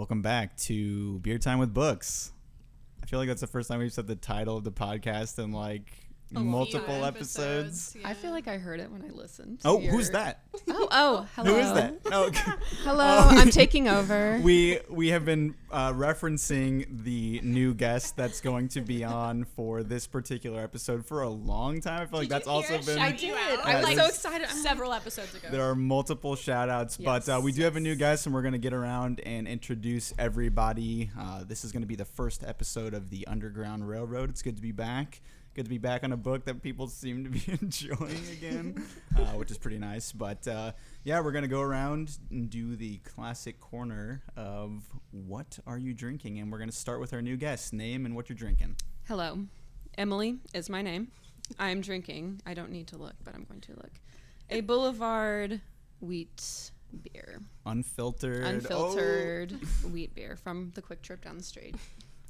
Welcome back to Beer Time with Books. I feel like that's the first time we've said the title of the podcast in like multiple episodes. Yeah. I feel like I heard it when I listened. Who's that? Oh, hello. Who is that? Oh, hello, I'm taking over. We have been referencing the new guest that's going to be on for this particular episode for a long time. I feel like that's also been. I did. I was so excited. Several episodes ago. There are multiple shout outs, but we do have a new guest and we're going to get around and introduce everybody. This is going to be the first episode of the Underground Railroad. It's good to be back. Good to be back on a book that people seem to be enjoying again, which is pretty nice. But we're going to go around and do the classic corner of what are you drinking? And we're going to start with our new guest, name and what you're drinking. Hello. Emily is my name. I'm drinking. I don't need to look, but I'm going to look. A Boulevard wheat beer. Unfiltered wheat beer from the Quick Trip down the street.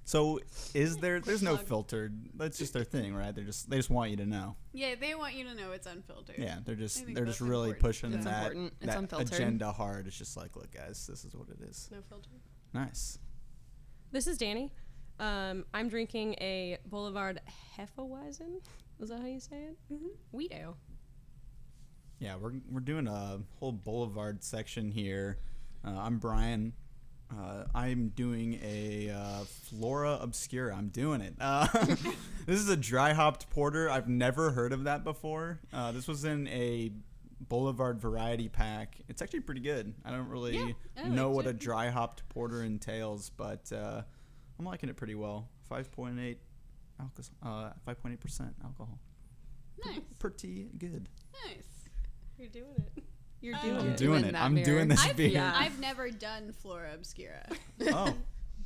So there's no filtered. That's just their thing, right? They just want you to know. Yeah, they want you to know it's unfiltered. Yeah, they're just really pushing that unfiltered agenda hard. It's just like, look, guys, this is what it is. No filter. Nice. This is Danny. I'm drinking a Boulevard Hefeweizen. Is that how you say it? Mm-hmm. Wheat ale. Yeah, we're doing a whole Boulevard section here. I'm Brian. I'm doing a Flora Obscura. I'm doing it. This is a dry hopped porter. I've never heard of that before. This was in a Boulevard variety pack. It's actually pretty good. I don't really know what a dry hopped porter entails, but I'm liking it pretty well. 5.8% alcohol. Nice. Pretty good. Nice. You're doing it. I'm doing it. I'm doing this beer. I've never done Flora Obscura. Oh,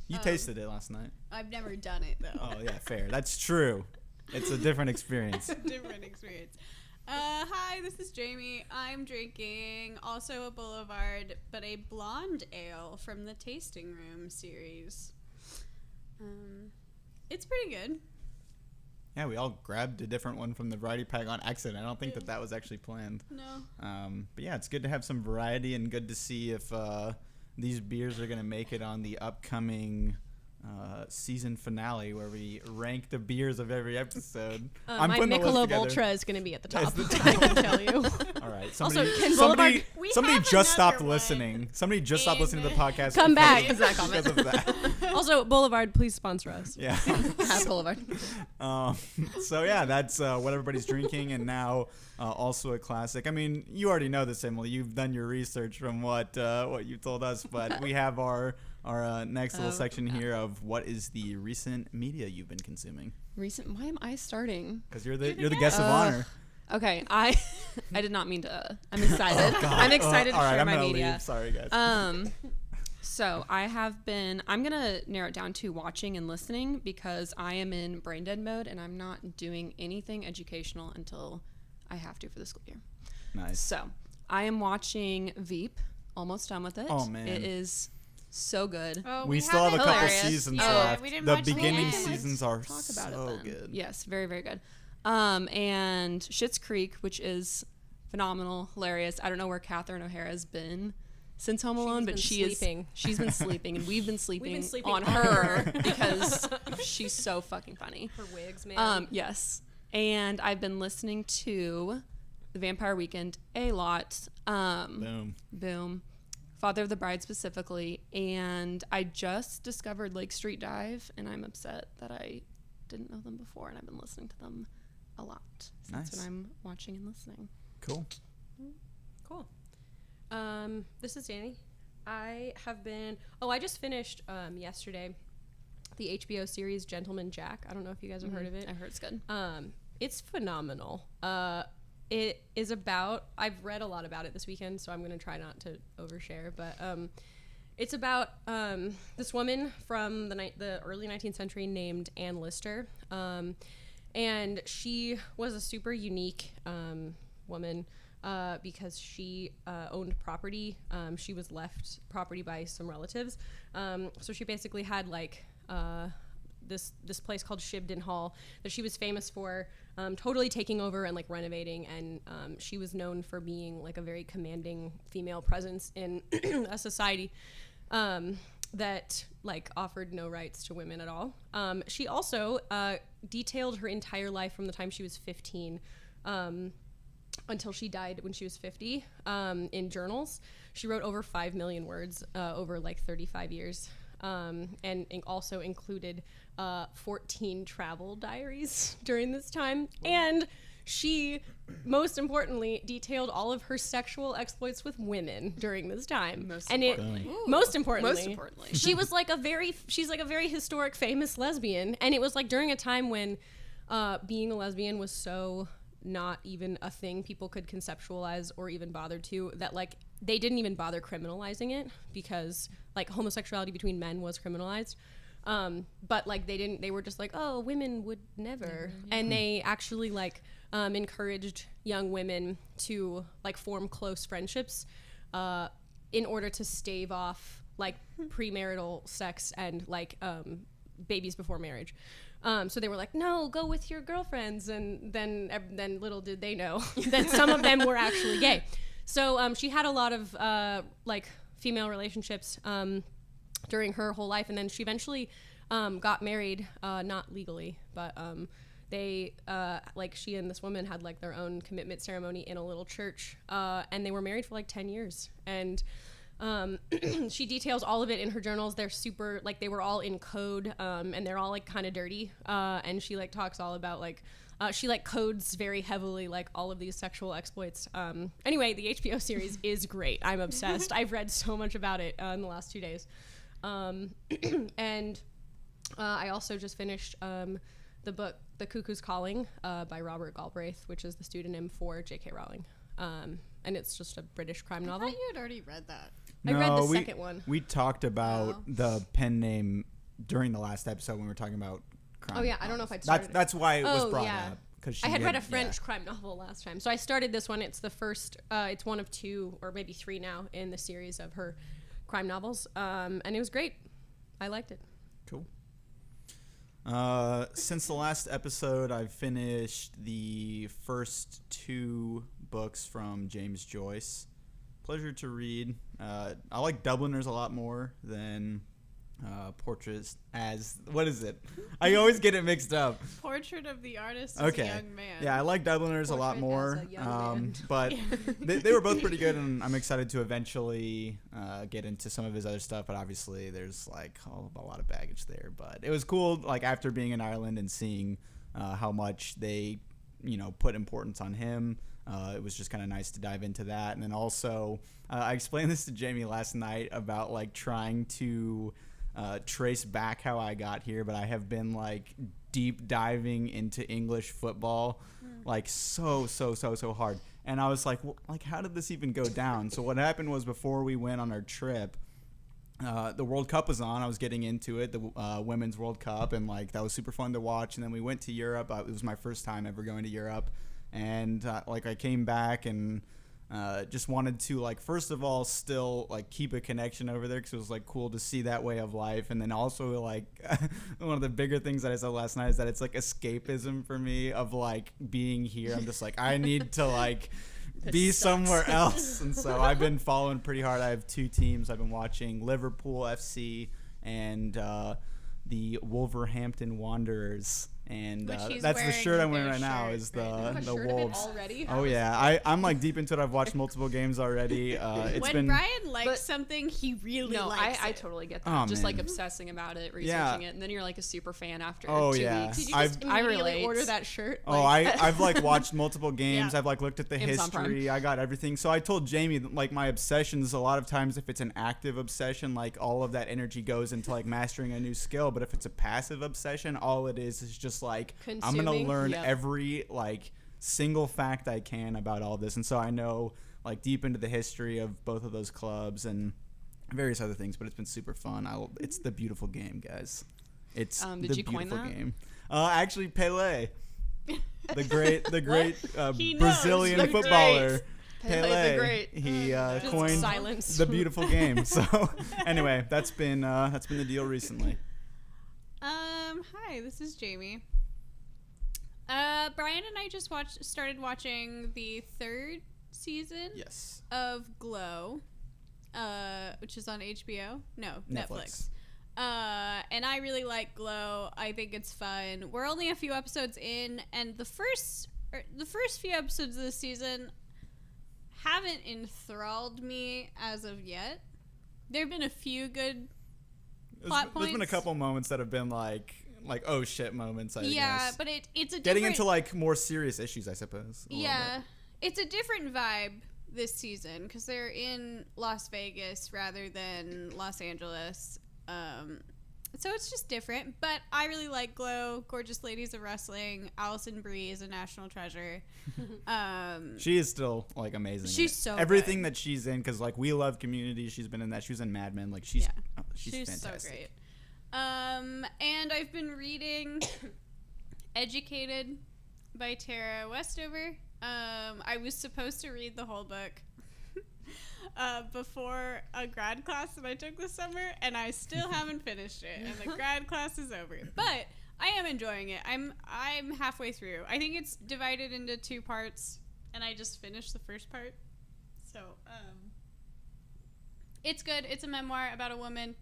you tasted it last night. I've never done it though. Oh yeah, fair. That's true. It's a different experience. Hi, this is Jamie. I'm drinking also a Boulevard, but a blonde ale from the Tasting Room series. It's pretty good. Yeah, we all grabbed a different one from the variety pack on accident. I don't think that was actually planned. No. But yeah, it's good to have some variety and good to see if these beers are going to make it on the upcoming season finale where we rank the beers of every episode. My Michelob Ultra is going to be at the top. I can tell you. All right. Somebody just stopped listening. Somebody just stopped listening to the podcast. Come back. Because of that. Also, Boulevard, please sponsor us. Yeah. Boulevard. So yeah, that's what everybody's drinking, and now also a classic. I mean, you already know this, Emily. You've done your research from what you told us, but we have our next little section here of what is the recent media you've been consuming. Why am I starting? Because you're the guest of honor. Okay, I did not mean to. I'm excited. I'm excited to share my media. Leave. Sorry, guys. So I'm going to narrow it down to watching and listening because I am in brain dead mode and I'm not doing anything educational until I have to for the school year. Nice. So I am watching Veep, almost done with it. Oh, man. It is so good. Oh, we still have a couple seasons left. The beginning seasons are so good. Yes, very, very good. And Schitt's Creek, which is phenomenal, hilarious. I don't know where Catherine O'Hara has been since Home Alone, but she's been sleeping, and we've been sleeping on her because she's so fucking funny. Her wigs, man. Yes. And I've been listening to The Vampire Weekend a lot. Boom. Father of the Bride specifically. And I just discovered Lake Street Dive, and I'm upset that I didn't know them before, and I've been listening to them a lot. So nice. That's what I'm watching and listening. Cool. This is Danny. I just finished yesterday the HBO series Gentleman Jack. I don't know if you guys have heard of it. I heard it's good. It's phenomenal. It is about, I've read a lot about it this weekend, so I'm going to try not to overshare, but it's about this woman from the early 19th century named Anne Lister, and she was a super unique woman because she owned property. She was left property by some relatives, so she basically had like this place called Shibden Hall that she was famous for totally taking over and like renovating, and she was known for being like a very commanding female presence in a society. that like offered no rights to women at all. She also detailed her entire life from the time she was 15 until she died when she was 50 in journals. She wrote over 5 million words over like 35 years. And also included 14 travel diaries during this time. And she, most importantly, detailed all of her sexual exploits with women during this time. Most importantly, she was like she's like a very historic, famous lesbian. And it was like during a time when being a lesbian was so not even a thing people could conceptualize or even bother to, that like they didn't even bother criminalizing it because like homosexuality between men was criminalized. But like they were just like, oh, women would never. And they actually like encouraged young women to like form close friendships in order to stave off like premarital sex and like babies before marriage. So they were like, no, go with your girlfriends. And then little did they know that some of them were actually gay. So she had a lot of like female relationships during her whole life. And then she eventually got married, not legally, but they like she and this woman had like their own commitment ceremony in a little church. And they were married for like 10 years. And she details all of it in her journals. They're super, like they were all in code, and they're all like kind of dirty. And she like talks all about like, she like codes very heavily, like all of these sexual exploits. Anyway, the HBO series is great. I'm obsessed. I've read so much about it in the last 2 days. And I also just finished the book, The Cuckoo's Calling, by Robert Galbraith, which is the pseudonym for J.K. Rowling. And it's just a British crime novel. I thought you had already read that. I read the second one. We talked about the pen name during the last episode when we were talking about crime. Oh yeah, I don't know if I'd started. That's why it was brought up. I had read a French crime novel last time. So I started this one. It's the first, it's one of 2 or maybe 3 now in the series of her crime novels. And it was great. I liked it. Cool. Since the last episode, I've finished the first 2 books from James Joyce. Pleasure to read. I like Dubliners a lot more than Portraits as, what is it? I always get it mixed up. Portrait of the Artist as a Young Man. Yeah, I like Dubliners a lot more. But they were both pretty good, and I'm excited to eventually get into some of his other stuff. But obviously, there's like a lot of baggage there. But it was cool, like after being in Ireland and seeing how much they, put importance on him. It was just kind of nice to dive into that. And then also, I explained this to Jamie last night about like trying to trace back how I got here, but I have been like deep diving into English football like so hard. And I was like, well, like how did this even go down? So what happened was, before we went on our trip, the World Cup was on. I was getting into it, the Women's World Cup, and like that was super fun to watch. And then we went to Europe. It was my first time ever going to Europe. And like I came back and just wanted to, like, first of all, still like keep a connection over there, because it was like cool to see that way of life. And then also like one of the bigger things that I said last night is that it's like escapism for me of like being here. I'm just like, I need to like be somewhere else. And so I've been following pretty hard. I have 2 teams. I've been watching Liverpool FC and the Wolverhampton Wanderers. And that's the shirt I'm wearing right now, is the Wolves. Already? Oh yeah, I'm like deep into it. I've watched multiple games already. When Brian likes something, he really likes it. I totally get that. Just like obsessing about it, researching it, and then you're like a super fan after 2 weeks. Did you just immediately order that shirt? I've like watched multiple games. I've like looked at the history. I got everything. So I told Jamie, like, my obsessions, a lot of times if it's an active obsession, like all of that energy goes into like mastering a new skill. But if it's a passive obsession, all it is just like, I'm gonna learn every like single fact I can about all this. And so I know like deep into the history of both of those clubs and various other things, but it's been super fun. It's the beautiful game, guys. It's did you coin that game. Actually, Pelé, the great Brazilian footballer. Pelé, the great. He coined the beautiful game. So anyway, that's been the deal recently. Hi, this is Jamie. Brian and I just started watching the 3rd season of Glow. which is on HBO. No, Netflix. And I really like Glow. I think it's fun. We're only a few episodes in, and the first few episodes of this season haven't enthralled me as of yet. There have been a few good plot points. There's been a couple moments that have been like oh shit moments. I guess. But it's a getting into like more serious issues, I suppose. Yeah, it's a different vibe this season because they're in Las Vegas rather than Los Angeles. So it's just different, but I really like Glow. Gorgeous Ladies of Wrestling. Allison Brie is a national treasure. She is still like amazing. She's so everything good. that she's in, because like we love Community. She's been in that. She was in Mad Men. Like she's fantastic. So great. And I've been reading Educated by Tara Westover. I was supposed to read the whole book before a grad class that I took this summer, and I still haven't finished it, and the grad class is over. But I am enjoying it. I'm halfway through. I think it's divided into 2 parts, and I just finished the first part. So, it's good. It's a memoir about a woman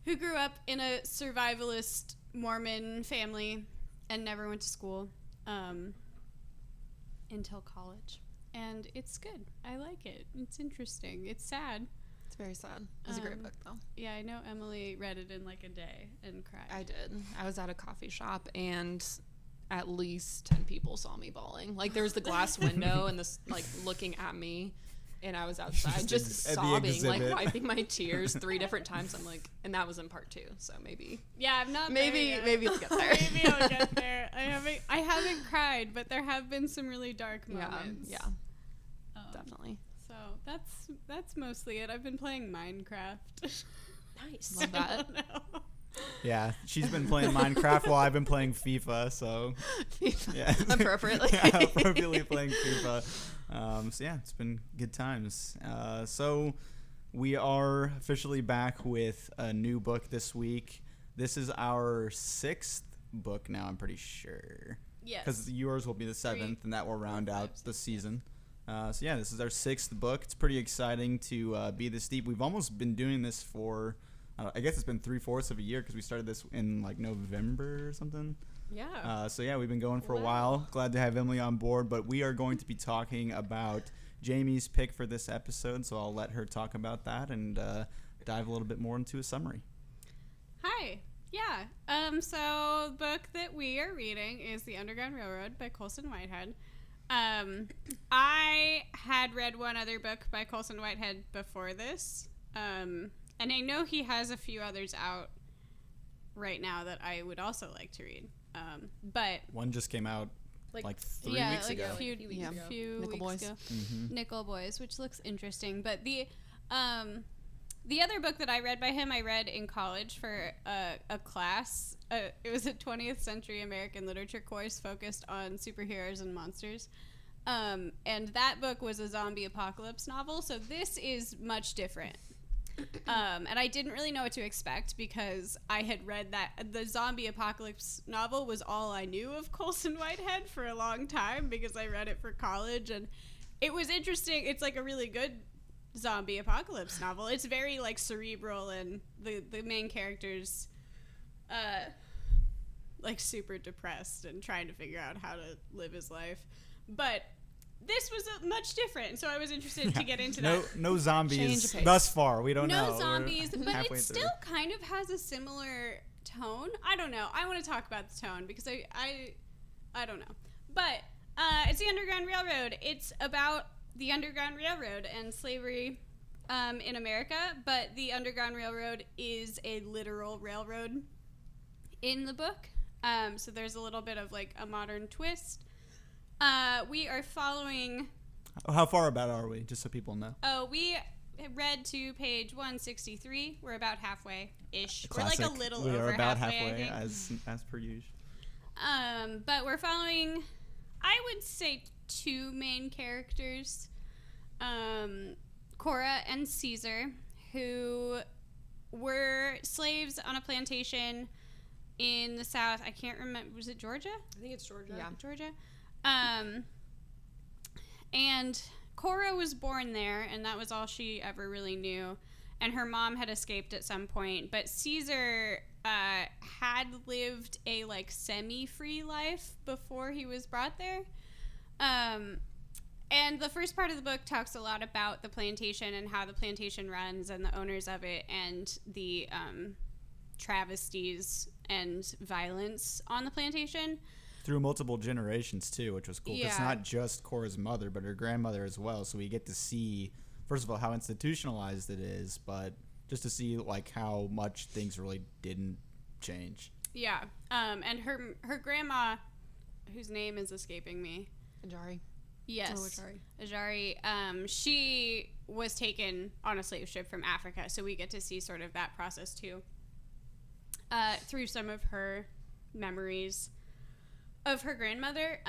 who grew up in a survivalist Mormon family and never went to school until college. And it's good. I like it. It's interesting. It's sad. It's very sad. It was a great book, though. Yeah, I know Emily read it in like a day and cried. I did. I was at a coffee shop, and at least 10 people saw me bawling. Like, there was the glass window and this, like, looking at me, and I was outside just sobbing, like, wiping my tears 3 different times. I'm like, and that was in part 2, so maybe. Yeah, I'm not maybe there yet. maybe I'll get there. Maybe I'll get there. I haven't cried, but there have been some really dark moments. Yeah. Definitely. So that's mostly it. I've been playing Minecraft. Nice. Love that. Yeah, she's been playing Minecraft while I've been playing FIFA. So yeah, appropriately. Yeah, appropriately playing FIFA. So yeah, it's been good times. So we are officially back with a new book this week. This is our 6th book now, I'm pretty sure. Yes. Because yours will be the 7th, and that will round out the season. So yeah, this is our 6th book. It's pretty exciting to be this deep. We've almost been doing this for, I guess it's been 3/4 of a year, because we started this in like November or something. Yeah. So yeah, we've been going for a while. Glad to have Emily on board, but we are going to be talking about Jamie's pick for this episode, so I'll let her talk about that and dive a little bit more into a summary. Hi. Yeah. So the book that we are reading is The Underground Railroad by Colson Whitehead. I had read one other book by Colson Whitehead before this, and I know he has a few others out right now that I would also like to read. But one just came out like 3 weeks ago. A few Nickel weeks Boys. ago. Mm-hmm. Nickel Boys, which looks interesting. But the other book that I read by him, I read in college for a class. It was a 20th century American literature course focused on superheroes and monsters. And that book was a zombie apocalypse novel. So this is much different. And I didn't really know what to expect, because I had read that the zombie apocalypse novel was all I knew of Colson Whitehead for a long time, because I read it for college, and it was interesting. It's like a really good zombie apocalypse novel. It's very like cerebral, and the main character's like super depressed and trying to figure out how to live his life. But this was much different, so I was interested to get into that. No zombies thus far. We don't know. No zombies, but it still through. kind of has a similar tone. I don't know. I want to talk about the tone, because I don't know. But it's the Underground Railroad. It's about the Underground Railroad and slavery in America, but the Underground Railroad is a literal railroad in the book. So there's a little bit of like a modern twist. We are following... How far about are we, just so people know? Oh, we read to page 163. We're about halfway-ish. Classic. We're like a little we over are about halfway, I think. as per usual. But we're following, I would say, 2 main characters. Cora and Caesar, who were slaves on a plantation in the South. I can't remember. Was it Georgia? I think it's Georgia. Yeah. Georgia. And Cora was born there, and that was all she ever really knew. And her mom had escaped at some point. But Caesar had lived a, like, semi-free life before he was brought there. And the first part of the book talks a lot about the plantation and how the plantation runs and the owners of it and the travesties and violence on the plantation. Through multiple generations, too, which was cool. Yeah. It's not just Cora's mother, but her grandmother as well. So we get to see, first of all, how institutionalized it is, but just to see, like, how much things really didn't change. Yeah. And her grandma, whose name is escaping me. Ajari. Yes. Oh, Ajari. She was taken on a slave ship from Africa, so we get to see sort of that process too. Through some of her memories of her grandmother.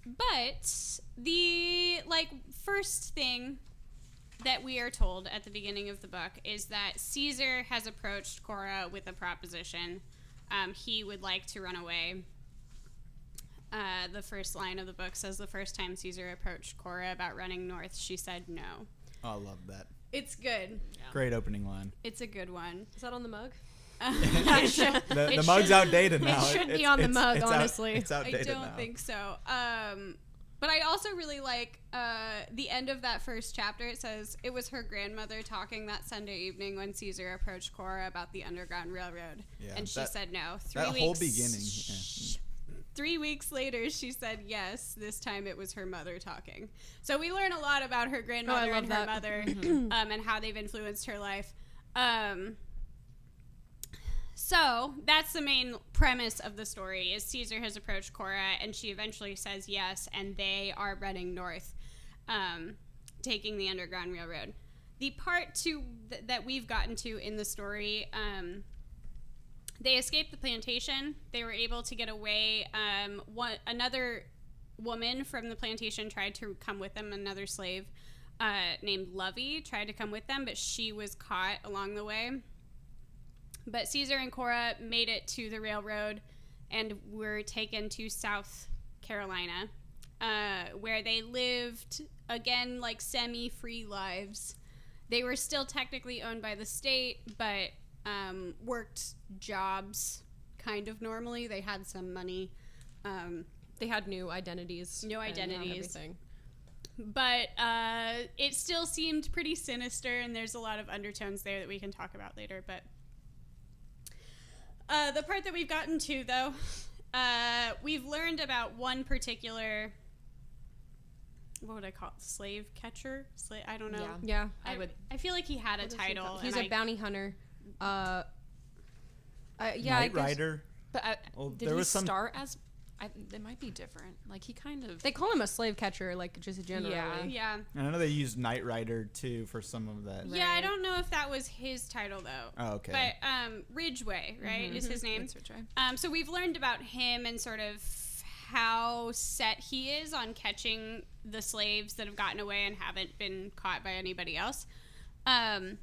But the, like, first thing that we are told at the beginning of the book is that Caesar has approached Cora with a proposition. He would like to run away. The first line of the book says the first time Caesar approached Cora about running north, she said no. Oh, I love that. It's good. Yeah. Great opening line. It's a good one. Is that on the mug? The mug's outdated now. It should be on the mug, honestly. It's I outdated don't now. think so. But I also really like the end of that first chapter. It says, it was her grandmother talking that Sunday evening when Caesar approached Cora about the Underground Railroad. Yeah, and she said no. That whole beginning. Yeah. 3 weeks later, she said yes. This time it was her mother talking. So we learn a lot about her grandmother and her mother and how they've influenced her life. So that's the main premise of the story is Caesar has approached Cora and she eventually says yes, and they are running north, taking the Underground Railroad. The part that we've gotten to in the story, they escaped the plantation. They were able to get away. Another woman from the plantation tried to come with them, another slave named Lovey tried to come with them, but she was caught along the way. But Caesar and Cora made it to the railroad and were taken to South Carolina, where they lived, again, like semi-free lives. They were still technically owned by the state, but worked jobs kind of normally. They had some money. They had new identities. New identities. Everything. But it still seemed pretty sinister, and there's a lot of undertones there that we can talk about later. But the part that we've gotten to, though, we've learned about one particular, what would I call it? Slave catcher? I don't know. Yeah. I feel like he had a title. He's a bounty hunter. Night Rider. But did there he was some start as... they might be different. Like, he kind of... They call him a slave catcher, like, just generally. Yeah. I know they used Knight Rider too for some of that. Yeah, I don't know if that was his title though. Oh, okay. But Ridgway, right, is his name. That's Ridgway. So we've learned about him and sort of how set he is on catching the slaves that have gotten away and haven't been caught by anybody else. And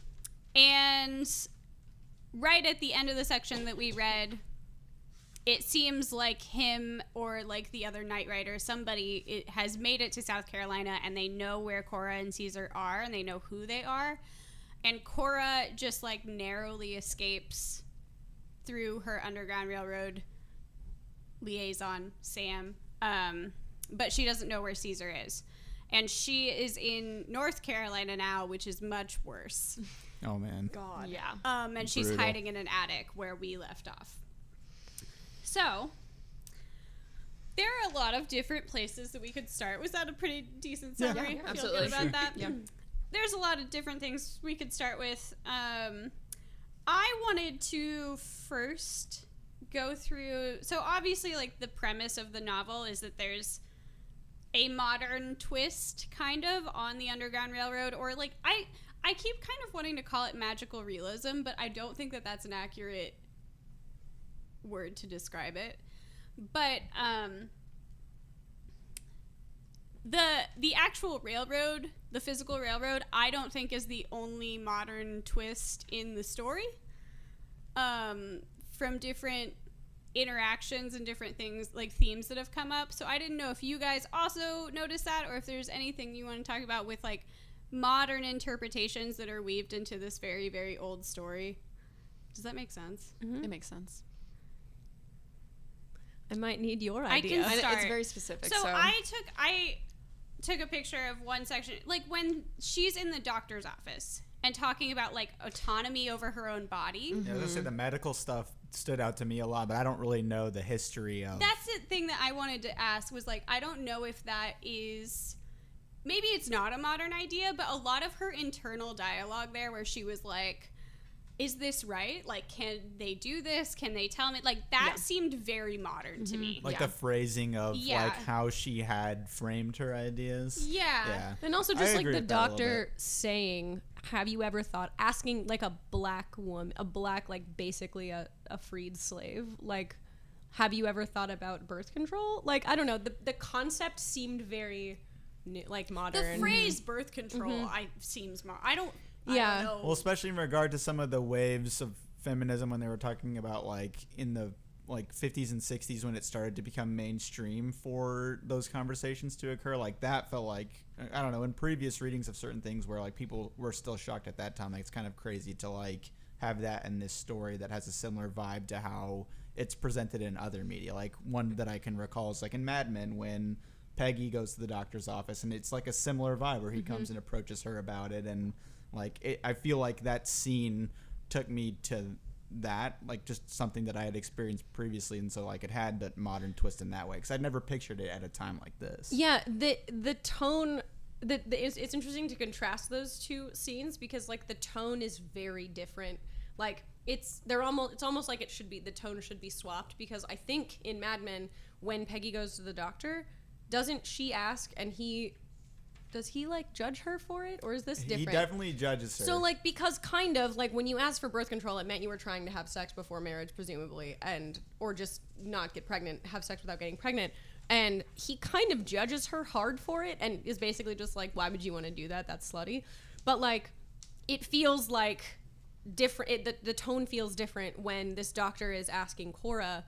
right at the end of the section that we read, it seems like him or like the other Knight Rider, somebody has made it to South Carolina and they know where Cora and Caesar are and they know who they are. And Cora just like narrowly escapes through her Underground Railroad liaison, Sam. But she doesn't know where Caesar is. And she is in North Carolina now, which is much worse. Oh, man. God. Yeah. And she's Brutal. hiding in an attic where we left off. So, there are a lot of different places that we could start. Was that a pretty decent summary? Yeah, Feel absolutely. good about that? Yeah. There's a lot of different things we could start with. I wanted to first go through... So, obviously, like, the premise of the novel is that there's a modern twist, kind of, on the Underground Railroad. Or, like, I keep kind of wanting to call it magical realism, but I don't think that that's an accurate word to describe it. But the actual railroad, the physical railroad, I don't think is the only modern twist in the story. From different interactions and different things, like themes that have come up. So I didn't know if you guys also noticed that, or if there's anything you want to talk about with like modern interpretations that are weaved into this very, very old story. Does that make sense? Mm-hmm. It makes sense. I might need your idea. I can start. It's very specific. So I took a picture of one section, like when she's in the doctor's office and talking about like autonomy over her own body. Yeah, I was gonna say the medical stuff stood out to me a lot, but I don't really know the history of. That's the thing that I wanted to ask, was like, I don't know if that is, maybe it's not a modern idea, but a lot of her internal dialogue there where she was like, is this right? Like, can they do this? Can they tell me? Like, that seemed very modern to me. Like the phrasing of like how she had framed her ideas. Yeah. And also just like the doctor saying, have you ever thought, asking like a black woman, like basically a freed slave, like, have you ever thought about birth control? Like, I don't know. The concept seemed very new, like modern. The phrase birth control seems I don't know. Well, especially in regard to some of the waves of feminism when they were talking about like in the like 50s and 60s when it started to become mainstream for those conversations to occur, like that felt like, I don't know, in previous readings of certain things where like people were still shocked at that time, like it's kind of crazy to like have that in this story that has a similar vibe to how it's presented in other media. Like one that I can recall is like in Mad Men when Peggy goes to the doctor's office and it's like a similar vibe where he comes and approaches her about it, and like I feel like that scene took me to that, like just something that I had experienced previously, and so like it had that modern twist in that way because I'd never pictured it at a time like this. Yeah, the tone, it's interesting to contrast those two scenes because like the tone is very different. Like it's almost like the tone should be swapped, because I think in Mad Men when Peggy goes to the doctor, doesn't she ask and does he like judge her for it, or is this different? He definitely judges her. So like, because kind of like when you asked for birth control, it meant you were trying to have sex before marriage, presumably, or just not get pregnant, have sex without getting pregnant. And he kind of judges her hard for it and is basically just like, why would you want to do that? That's slutty. But like, it feels like different. The tone feels different when this doctor is asking Cora,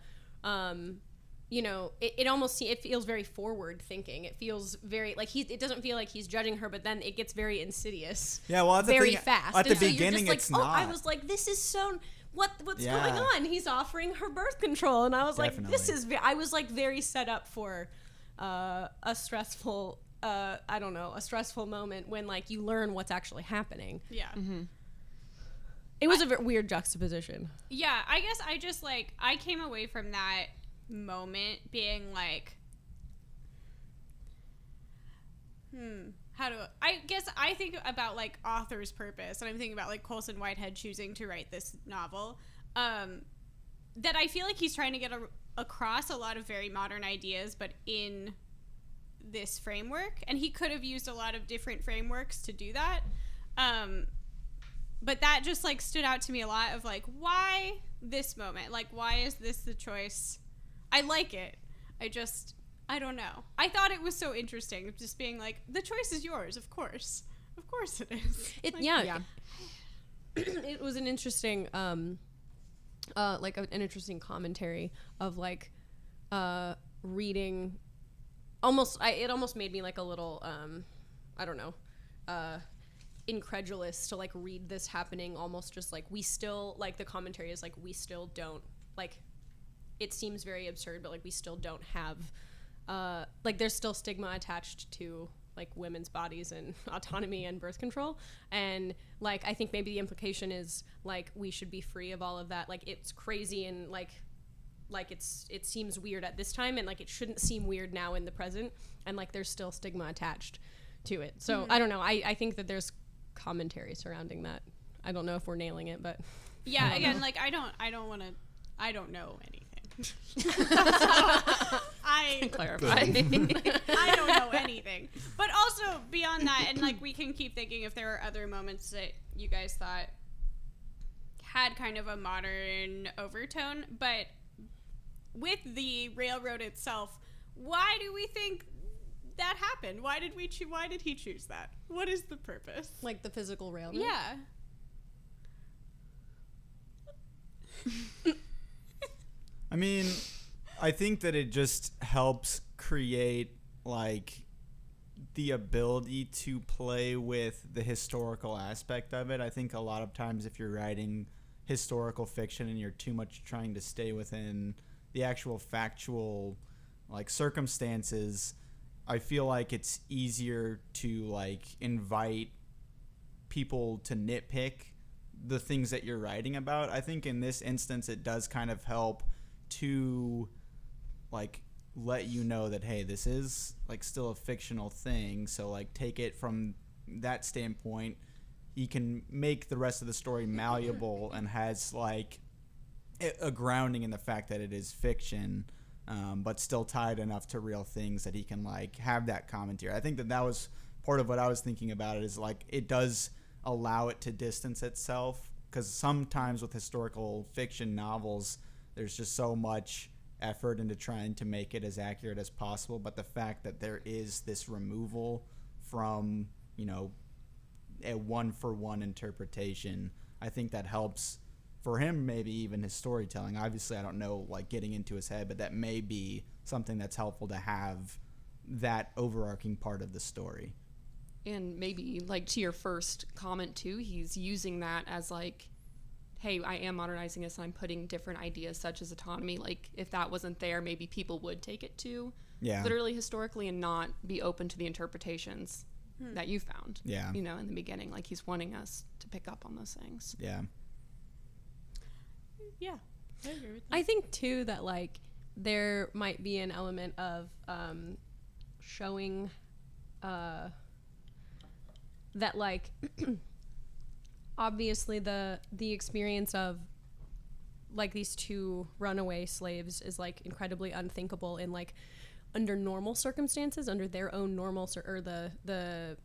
you know, it feels very forward thinking. It feels very like it doesn't feel like he's judging her, but then it gets very insidious. Yeah, well, that's very the thing. fast. At the and so beginning, you're just like, it's not. I was like, this is so. What's going on? He's offering her birth control, and I was like, this is. I was like very set up for a stressful. I don't know, a stressful moment when like you learn what's actually happening. Yeah. Mm-hmm. It was a weird juxtaposition. Yeah, I guess I just like I came away from that moment being like, I think about like author's purpose, and I'm thinking about like Colson Whitehead choosing to write this novel, that I feel like he's trying to get across a lot of very modern ideas, but in this framework, and he could have used a lot of different frameworks to do that, but that just like stood out to me a lot of like, why this moment, like why is this the choice? I like it. I don't know. I thought it was so interesting, just being like, the choice is yours, of course it is. It was an interesting, like an interesting commentary of like, reading. It almost made me like a little, I don't know, incredulous to like read this happening. Almost just like we still like the commentary is like we still don't like. It seems very absurd, but like we still don't have, like there's still stigma attached to like women's bodies and autonomy and birth control, and like I think maybe the implication is like we should be free of all of that. Like it's crazy and like it seems weird at this time, and like it shouldn't seem weird now in the present, and like there's still stigma attached to it. So I don't know. I think that there's commentary surrounding that. I don't know if we're nailing it, but yeah, again, like I don't know anything. I clarify. I don't know anything. But also beyond that, and like we can keep thinking if there are other moments that you guys thought had kind of a modern overtone, but with the railroad itself, why do we think that happened? Why did he choose that? What is the purpose? Like the physical railroad? Yeah. I mean, I think that it just helps create like the ability to play with the historical aspect of it. I think a lot of times if you're writing historical fiction and you're too much trying to stay within the actual factual like circumstances, I feel like it's easier to like invite people to nitpick the things that you're writing about. I think in this instance it does kind of help to like let you know that, hey, this is like still a fictional thing, so like take it from that standpoint. He can make the rest of the story malleable and has like a grounding in the fact that it is fiction, but still tied enough to real things that he can like have that commentary. I think that that was part of what I was thinking about it, is like it does allow it to distance itself, because sometimes with historical fiction novels there's just so much effort into trying to make it as accurate as possible, but the fact that there is this removal from, you know, a one-for-one interpretation, I think that helps for him, maybe even his storytelling. Obviously I don't know like getting into his head, but that may be something that's helpful to have that overarching part of the story. And maybe like to your first comment too, he's using that as like, hey, I am modernizing this and I'm putting different ideas such as autonomy. Like if that wasn't there, maybe people would take it to literally historically and not be open to the interpretations that you found. Yeah. You know, in the beginning, like he's wanting us to pick up on those things. Yeah. Yeah. I agree with that. I think too that like there might be an element of showing that like obviously the experience of like these two runaway slaves is like incredibly unthinkable in like under normal circumstances, under their own normal or the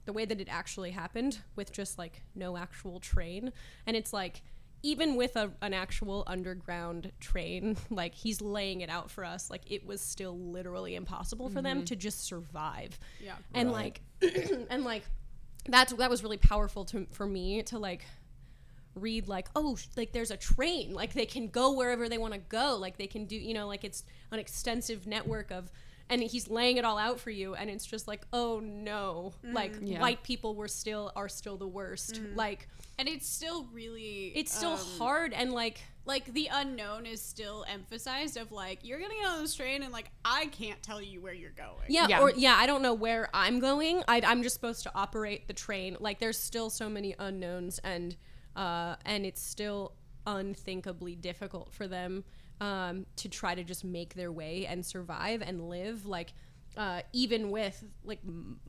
way that it actually happened with just like no actual train. And it's like even with an actual underground train, like he's laying it out for us, like it was still literally impossible for them to just survive. Yeah. And Right. like and like that was really powerful for me to like read like, oh, like there's a train, like they can go wherever they want to go, like they can do, you know, like it's an extensive network of, and he's laying it all out for you, and it's just like, oh no, like white people are still the worst, like, and it's still really it's still hard, and like the unknown is still emphasized of like, you're gonna get on this train and like I can't tell you where you're going. or I don't know where I'm going, I'm just supposed to operate the train. Like there's still so many unknowns, and it's still unthinkably difficult for them to try to just make their way and survive and live, like even with like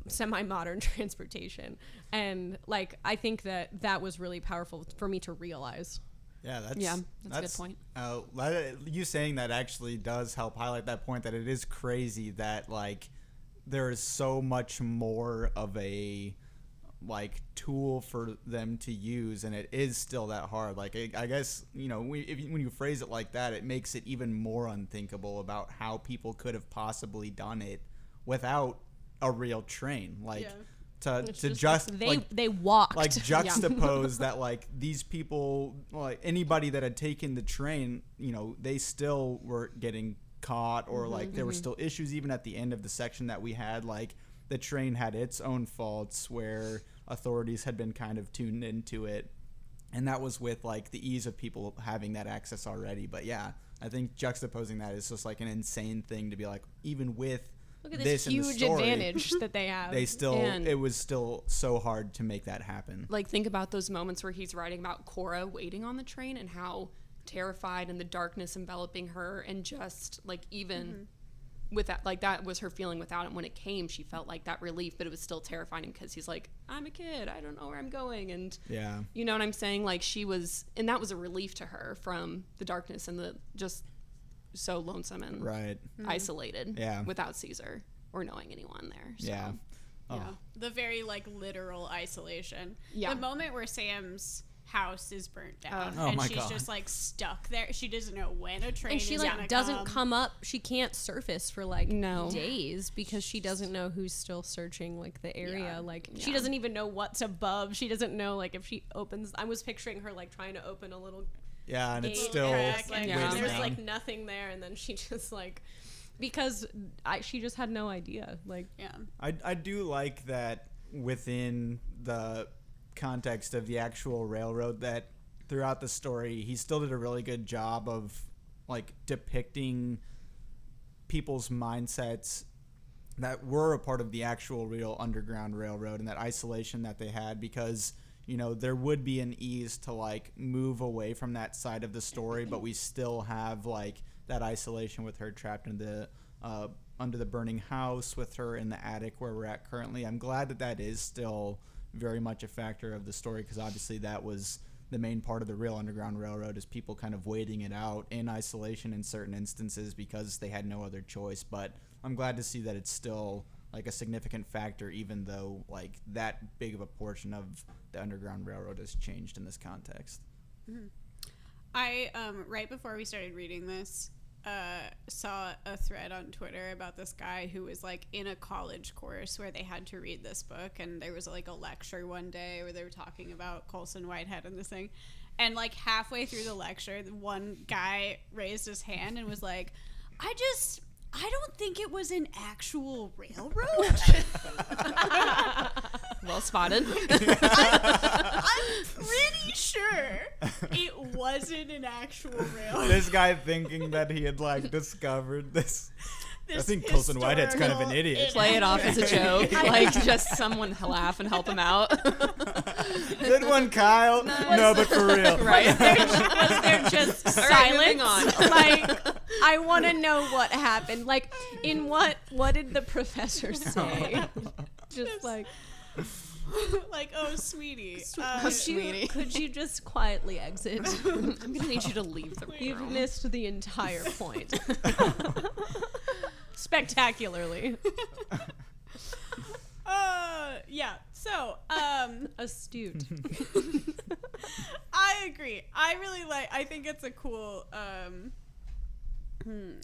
semi-modern transportation. And like I think that was really powerful for me to realize. Yeah, that's a good point. You saying that actually does help highlight that point, that it is crazy that like there is so much more of a like tool for them to use, and it is still that hard. Like I guess, you know, when you phrase it like that, it makes it even more unthinkable about how people could have possibly done it without a real train. Like they walked, like juxtapose that like these people, like anybody that had taken the train, you know, they still were getting caught, or like there were still issues even at the end of the section that we had. Like the train had its own faults where authorities had been kind of tuned into it, and that was with like the ease of people having that access already. But yeah, I think juxtaposing that is just like an insane thing to be like, even with look at this huge advantage that they have, it was still so hard to make that happen. Like think about those moments where he's writing about Cora waiting on the train and how terrified and the darkness enveloping her, and just like even with that, like that was her feeling without it. When it came, she felt like that relief, but it was still terrifying because he's like, I'm a kid, I don't know where I'm going, and you know what I'm saying, like she was, and that was a relief to her from the darkness and the just so lonesome and isolated without Caesar or knowing anyone there. So, the very like literal isolation. The moment where Sam's house is burnt down and she's just like stuck there. She doesn't know when a train and she is like gonna doesn't come up. She can't surface for like days because she doesn't know who's still searching like the area. Like she doesn't even know what's above. She doesn't know like if she opens. I was picturing her like trying to open a little Yeah, and it's gate still crack, like, Yeah. there's down. like nothing there, and then she just like, because she just had no idea. Like, Yeah. I do like that within the context of the actual railroad, that throughout the story he still did a really good job of like depicting people's mindsets that were a part of the actual real Underground Railroad and that isolation that they had, because you know there would be an ease to like move away from that side of the story, but we still have like that isolation with her trapped in the under the burning house, with her in the attic where we're at currently. I'm glad that that is still very much a factor of the story, because obviously that was the main part of the real Underground Railroad, is people kind of waiting it out in isolation in certain instances because they had no other choice. But I'm glad to see that it's still like a significant factor, even though like that big of a portion of the Underground Railroad has changed in this context. Mm-hmm. I right before we started reading this, saw a thread on Twitter about this guy who was like in a college course where they had to read this book, and there was like a lecture one day where they were talking about Colson Whitehead and this thing, and like halfway through the lecture, the one guy raised his hand and was like, I don't think it was an actual railroad. Well spotted. I'm pretty sure it wasn't an actual railroad. This guy thinking that he had like discovered this. I think Colson Whitehead's kind of an idiot. Play it off as a joke. Like, just someone laugh and help him out. Good one, Kyle. No, but for real. Right. was there just All right, moving silence? on. Like, I want to know what happened. Like, in what did the professor say? Just like, Like, oh, sweetie. could you just quietly exit? I'm gonna need you to leave the You've room. missed the entire point. Spectacularly. Yeah. So, Astute. I agree. I think it's a cool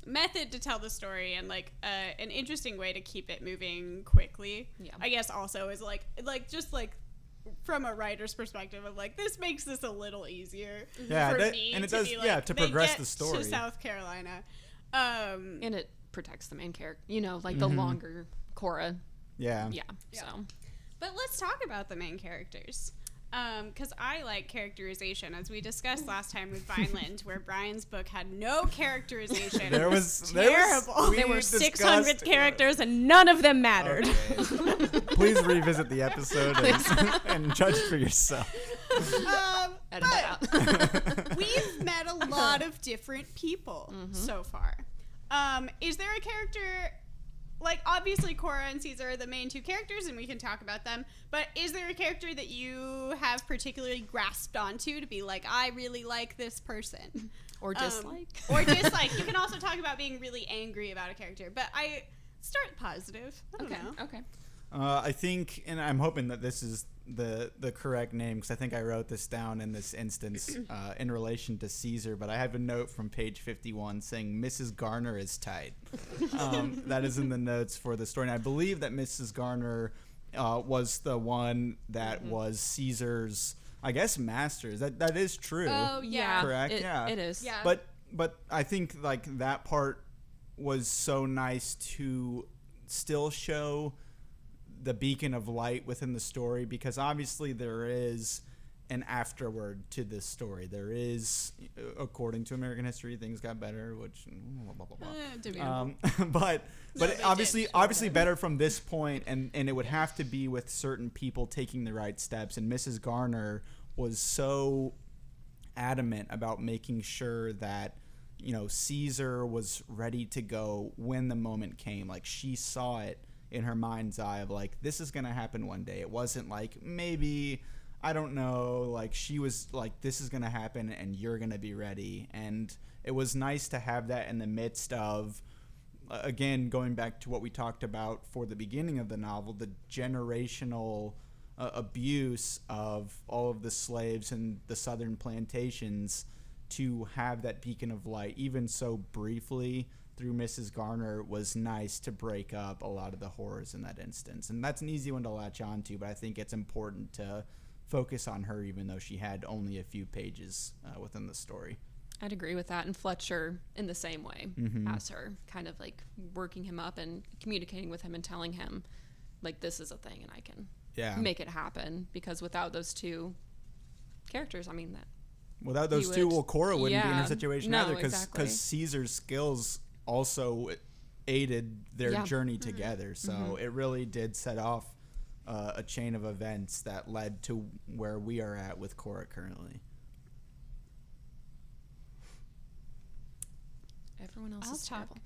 method to tell the story, and like an interesting way to keep it moving quickly. Yeah. I guess also is like just like from a writer's perspective of like, this makes this a little easier Yeah, for that- me and it to does- be yeah, like, to they progress get the story. to South Carolina. And it protects the main character. You know, like the longer Cora. Yeah. Yeah. So. But let's talk about the main characters. Because I like characterization, as we discussed last time with Vineland, where Brian's book had no characterization. There was terrible. There were discussed- 600 characters and none of them mattered. Okay. Please revisit the episode and judge for yourself. Edit that out. We've met a lot of different people so far. Is there a character, like, obviously Cora and Caesar are the main two characters and we can talk about them, but is there a character that you have particularly grasped onto to be like, I really like this person? Or dislike. Or dislike. You can also talk about being really angry about a character, but I start positive. I don't know. Okay. I think, and I'm hoping that this is the correct name, because I think I wrote this down in this instance in relation to Caesar, but I have a note from page 51 saying Mrs. Garner is tight. That is in the notes for the story. And I believe that Mrs. Garner was the one that was Caesar's, I guess, master. That is true. Oh, yeah. Correct? Yeah. It is. Yeah. But I think like that part was so nice to still show the beacon of light within the story, because obviously there is an afterword to this story. There is, according to American history, things got better, which blah, blah, blah, blah. But obviously better from this point, and it would have to be with certain people taking the right steps. And Mrs. Garner was so adamant about making sure that, you know, Caesar was ready to go when the moment came. Like, she saw it in her mind's eye of like, this is gonna happen one day. It wasn't like, maybe, I don't know, like, she was like, this is gonna happen and you're gonna be ready. And it was nice to have that in the midst of, again, going back to what we talked about for the beginning of the novel, the generational abuse of all of the slaves in the southern plantations, to have that beacon of light, even so briefly, through Mrs. Garner, was nice to break up a lot of the horrors in that instance. And that's an easy one to latch on to, but I think it's important to focus on her, even though she had only a few pages within the story. I'd agree with that. And Fletcher in the same way as her, kind of like working him up and communicating with him and telling him, like, this is a thing and I can make it happen. Because without those two characters, I mean, that without those two, well, Cora wouldn't be in her situation either, because exactly. Caesar's skills also aided their journey together. So it really did set off a chain of events that led to where we are at with Cora currently. Everyone else is terrible.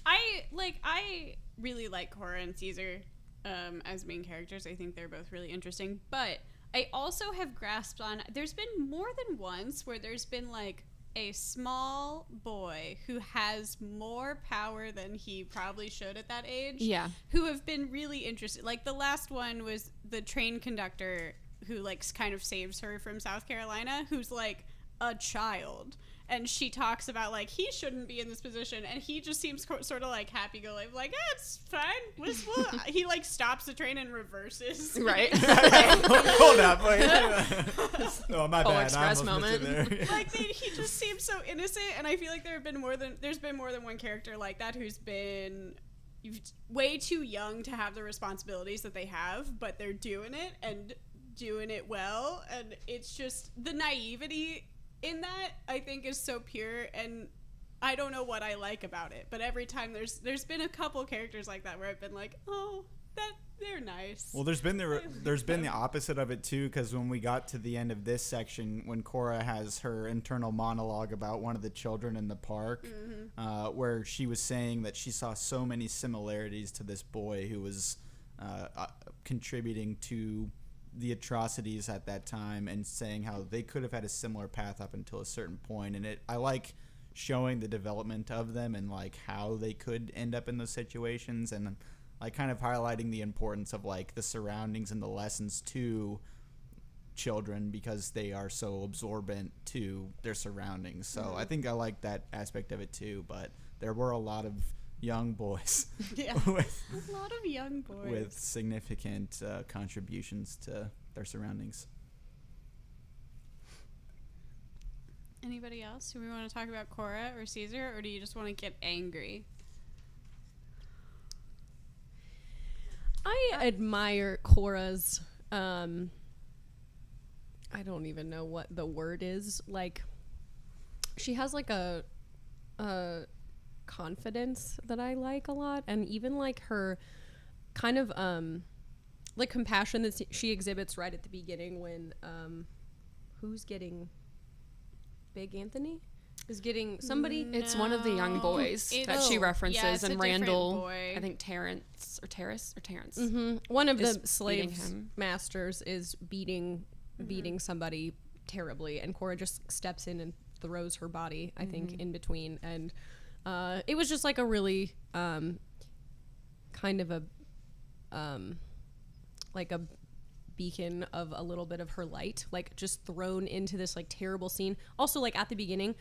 I really like Cora and Caesar as main characters. I think they're both really interesting, but I also have grasped on, there's been more than once where there's been like a small boy who has more power than he probably should at that age. Yeah. Who have been really interested. Like the last one was the train conductor who like kind of saves her from South Carolina, who's like a child. And she talks about, like, he shouldn't be in this position. And he just seems sort of, like, happy-go-lucky. Like, it's fine. He, like, stops the train and reverses. Right. Hold up. Oh, my Full bad. Express moment. Like, he just seems so innocent. And I feel like there's been more than one character like that who's been way too young to have the responsibilities that they have. But they're doing it and doing it well. And it's just the naivety in that, I think, is so pure, and I don't know what I like about it, but every time there's been a couple characters like that where I've been like, oh, that they're nice. Well, there's been the opposite of it too, because when we got to the end of this section, when Cora has her internal monologue about one of the children in the park, where she was saying that she saw so many similarities to this boy who was contributing to the atrocities at that time, and saying how they could have had a similar path up until a certain point. And I like showing the development of them and like how they could end up in those situations, and like kind of highlighting the importance of like the surroundings and the lessons to children, because they are so absorbent to their surroundings. So I think I like that aspect of it too, but there were a lot of young boys. Yeah, a lot of young boys with significant contributions to their surroundings. Anybody else? Do we want to talk about Cora or Caesar, or do you just want to get angry? I admire Cora's I don't even know what the word is. Like, she has like a confidence that I like a lot, and even like her kind of like compassion that she exhibits right at the beginning when who's getting Big Anthony is getting somebody. It's one of the young boys that she references, and Randall, I think Terrence. One of the slave masters is beating somebody terribly, and Cora just steps in and throws her body, I think, in between. And it was just like a really kind of a like a beacon of a little bit of her light, like just thrown into this like terrible scene. Also, like at the beginning,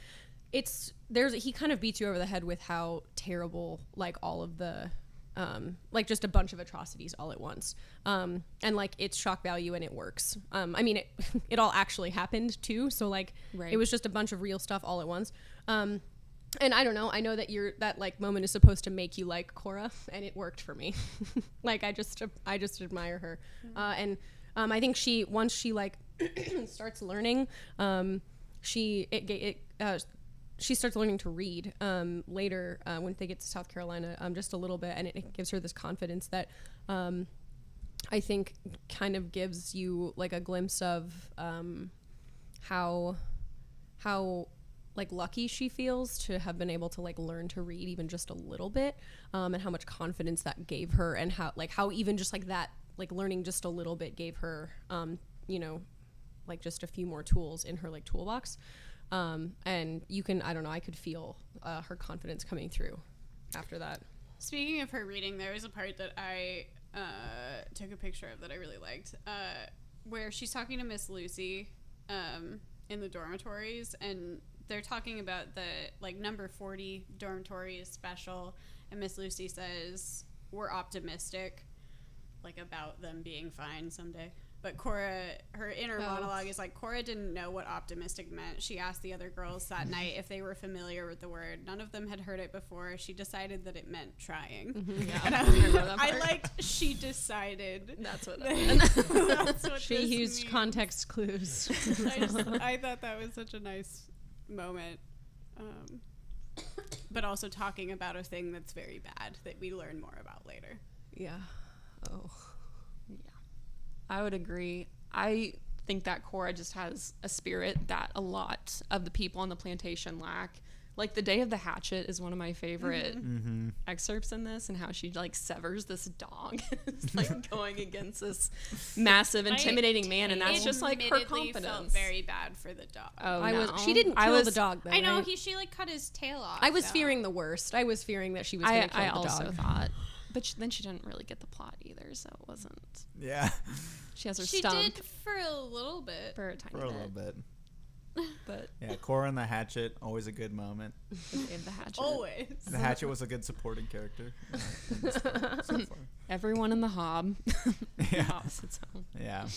he kind of beats you over the head with how terrible like all of the like just a bunch of atrocities all at once, and like it's shock value and it works. I mean it all actually happened too, so like it was just a bunch of real stuff all at once. And I don't know, I know that that like moment is supposed to make you like Cora, and it worked for me. Like I just admire her. And I think once she like starts learning, she starts learning to read later when they get to South Carolina, just a little bit, and it gives her this confidence that I think kind of gives you like a glimpse of how like lucky she feels to have been able to like learn to read even just a little bit, and how much confidence that gave her, and how even just like that, like learning just a little bit gave her like just a few more tools in her like toolbox. And you can, I don't know, I could feel her confidence coming through after that. Speaking of her reading, there was a part that I took a picture of that I really liked, where she's talking to Miss Lucy in the dormitories, and they're talking about the like number 40 dormitory is special, and Miss Lucy says, we're optimistic. like about them being fine someday. But Cora, her inner monologue is like, Cora didn't know what optimistic meant. She asked the other girls that night if they were familiar with the word. None of them had heard it before. She decided that it meant trying. Yeah, And I liked she decided. That's what That's what She this used means. context clues. I thought that was such a nice moment. But also talking about a thing that's very bad that we learn more about later. Yeah. Oh. Yeah, I would agree. I think that Cora just has a spirit that a lot of the people on the plantation lack. Like the Day of the Hatchet is one of my favorite excerpts in this, and how she like severs this dog, it's like going against this massive, intimidating man, and that's just like her Admittedly confidence. Felt very bad for the dog. Oh, She didn't kill the dog though. I know right? she like cut his tail off. I was though. fearing the worst. I was fearing that she was going to kill I the dog. also thought, but then she didn't really get the plot either, so it wasn't. Yeah. She has her She stump did for a little bit. for a tiny For a bit, little bit. but Yeah, Cora and the Hatchet, always a good moment. the Day of the Hatchet. Always. The Hatchet was a good supporting character in this book so far. Everyone in the Hob. Yeah. Opposites home. Yeah.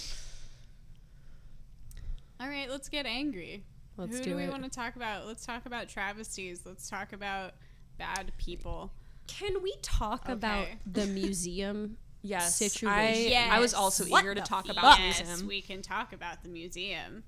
All right, let's get angry. Let's Who do do we it. want to talk about? Let's talk about travesties. Let's talk about bad people. Can we talk about Okay. the museum Yes, situation? I was also What eager to the talk fuck? about the Yes, museum. we can talk about the museum.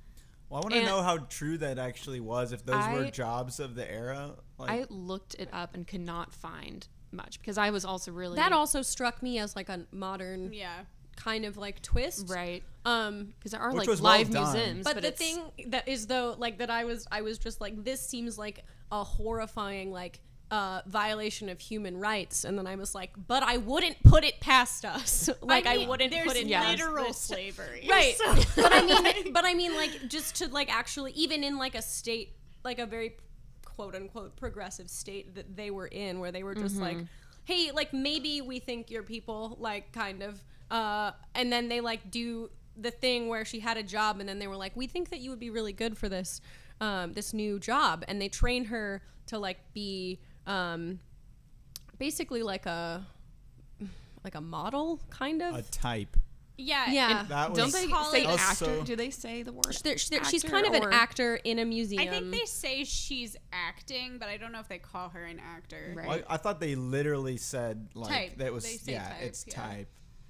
Well, I want to And- know how true that actually was, if those were I- jobs of the era. Like, I looked it up and could not find much because I was also really That also struck me as like a modern Yeah. kind of like twist. right Um, because there are Which like was well live done. museums, but the it's- thing that is though like that I was just like, this seems like a horrifying like violation of human rights, and then I was like, but I wouldn't put it past us. Like I, mean, wouldn't there's put it literal past slavery. right. So, but I mean like just to like actually even in like a state, like a very quote unquote progressive state that they were in, where they were just like, hey, like maybe we think you're people, like kind of and then they like do the thing where she had a job, and then they were like, we think that you would be really good for this this new job, and they train her to like be basically like a model kind of. a type. yeah. Yeah. and That was, don't they call say it- actor? Also- Do they say the word? She's actor kind of an or- actor in a museum. I think they say she's acting, but I don't know if they call her an actor. Right. Well, I thought they literally said like Type. that was They say type, it's yeah. type,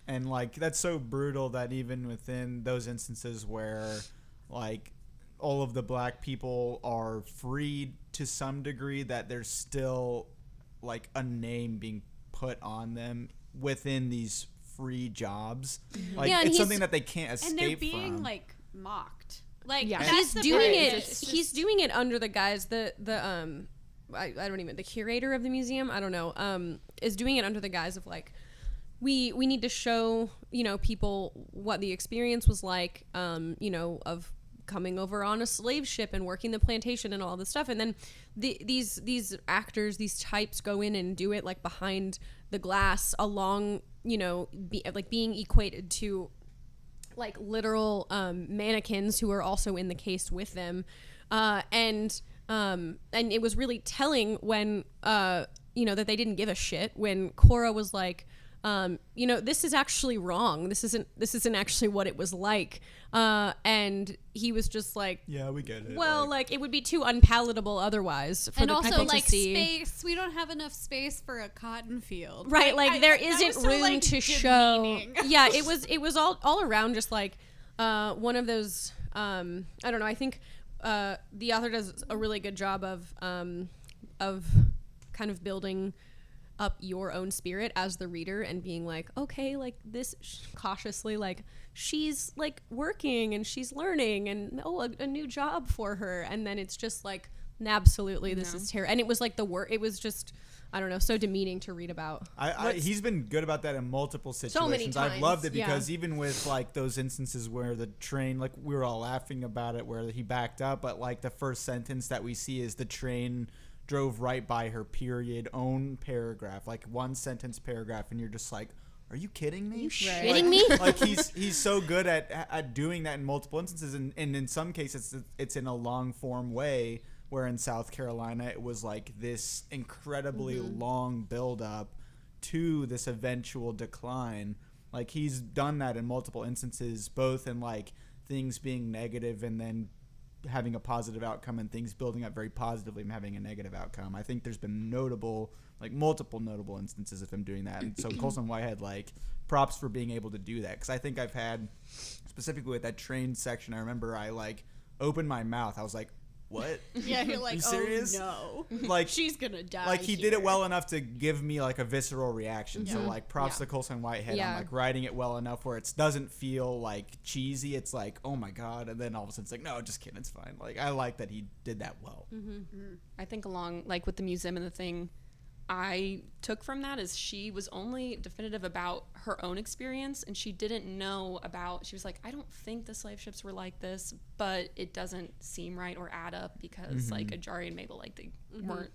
and like that's so brutal that even within those instances where like all of the black people are freed to some degree, that there's still like a name being put on them within these free jobs. Like Yeah, and it's he's- something that they can't escape And they're being from. like mocked. Like Yeah. that's he's the doing part. it. It's just- He's doing it under the guise I don't even, the curator of the museum, I don't know, is doing it under the guise of like, we need to show, people what the experience was like, of coming over on a slave ship and working the plantation and all this stuff. And then these actors, these types go in and do it like behind the glass along, like being equated to like literal mannequins who are also in the case with them. And it was really telling when, that they didn't give a shit when Cora was like, this is actually wrong. This isn't actually what it was like. And he was just like, yeah, we get it. well, like it would be too unpalatable otherwise for and the also people like to see. space. We don't have enough space for a cotton field. Right, like there that isn't was so, room like, to show. demeaning. Yeah, it was all around just like one of those. I don't know. I think the author does a really good job of kind of building up your own spirit as the reader and being like, okay, like this cautiously, like she's like working and she's learning and a new job for her, and then it's just like absolutely this is terrible. And it was like it was just, I don't know, so demeaning to read about. He's been good about that in multiple situations. many I've times, loved it yeah. because even with like those instances where the train, like we were all laughing about it, where he backed up, but like the first sentence that we see is the train drove right by her period own paragraph, like one sentence paragraph, and you're just like, are you kidding me? Are you shitting me? Like he's so good at doing that in multiple instances, and in some cases it's in a long form way, where in South Carolina it was like this incredibly long build up to this eventual decline. Like, he's done that in multiple instances, both in like things being negative and then having a positive outcome, and things building up very positively and having a negative outcome. I think there's been multiple notable instances of him doing that. And so Colson Whitehead, like, props for being able to do that. Because I think I've had, specifically with that train section, I remember I like opened my mouth. I was like, what? Yeah, you're like, you serious? Oh no, like, she's gonna die. Like, he did it well enough to give me like a visceral reaction. So like, props Yeah. to Colson Whitehead Yeah. on like writing it well enough where it doesn't feel like cheesy. It's like, oh my god, and then all of a sudden it's like, no, just kidding, it's fine. Like, I like that he did that well. I think along like with the museum and the thing I took from that is she was only definitive about her own experience, and she didn't know about, she was like, I don't think the slave ships were like this, but it doesn't seem right or add up because like Ajari and Mabel, like, they weren't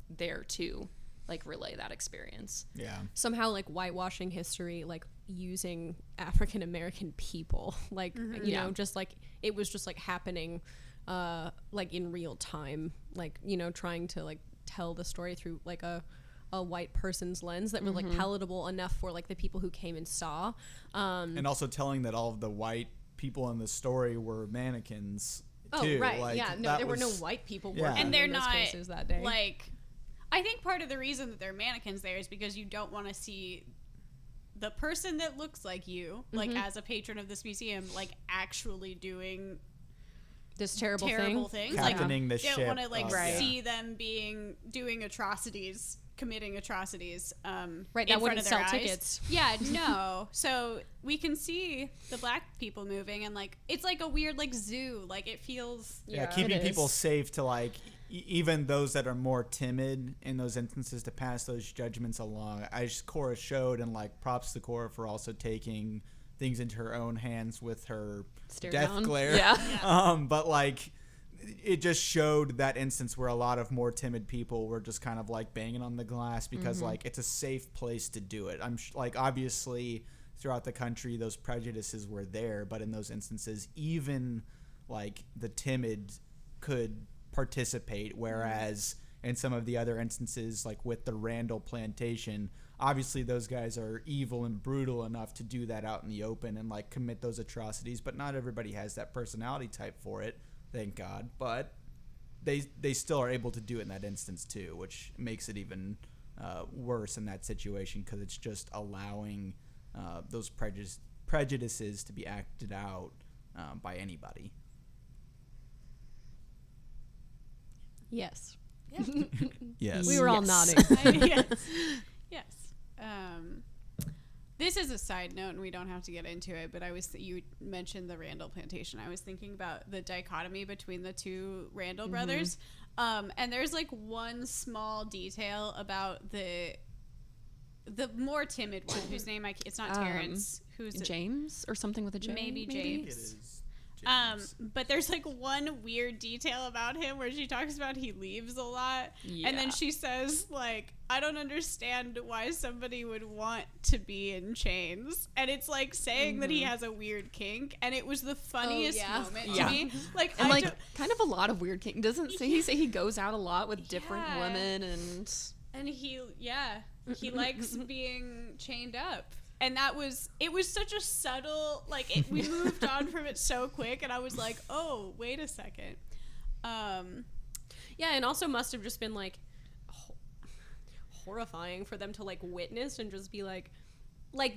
there to like relay that experience. Yeah. Somehow like whitewashing history, like using African American people, like you know, just like it was just like happening like in real time, like, you know, trying to like tell the story through like a white person's lens that was like palatable enough for like the people who came and saw, And also telling that all of the white people in the story were mannequins oh too. right, Like, yeah, no, there were no white people Yeah. working And they're in those not places that day. like, I think part of the reason that they're mannequins there is because you don't want to see the person that looks like you, like as a patron of this museum, like actually doing this terrible things, Captaining the like, ship. don't want to like yeah. see them doing atrocities, committing atrocities, Right, in that front wouldn't of their sell eyes. tickets. Yeah, no. So we can see the black people moving, and like it's like a weird like zoo. Like, it feels Yeah, Yeah, keeping it people is. safe to like even those that are more timid in those instances to pass those judgments along. Cora showed, and like props to Cora for also taking things into her own hands with her Stare death down. glare. Yeah. But like, it just showed that instance where a lot of more timid people were just kind of like banging on the glass because like it's a safe place to do it. Like, obviously throughout the country those prejudices were there, but in those instances even like the timid could participate, whereas in some of the other instances, like with the Randall plantation, obviously those guys are evil and brutal enough to do that out in the open and like commit those atrocities, but not everybody has that personality type for it, thank God. But they still are able to do it in that instance too, which makes it even worse in that situation, because it's just allowing those prejudices to be acted out by anybody. Yes. Yes. We were all Yes. nodding. yes. This is a side note, and we don't have to get into it, but you mentioned the Randall plantation. I was thinking about the dichotomy between the two Randall brothers. And there's like one small detail about the more timid one, whose name it's not Terrence, who's James or something with a J. maybe It James. is James. But there's like one weird detail about him where she talks about he leaves a lot, and then Yeah. she says like, I don't understand why somebody would want to be in chains, and it's like saying that he has a weird kink, and it was the funniest moment Yeah. to me. Like, And I like don't- kind of a lot of weird king. Doesn't he say he goes out a lot with different Yeah. women and and he likes being chained up. And it was such a subtle, like, we moved on from it so quick, and I was like, oh, wait a second. Yeah, and also must have just been like horrifying for them to like witness and just be like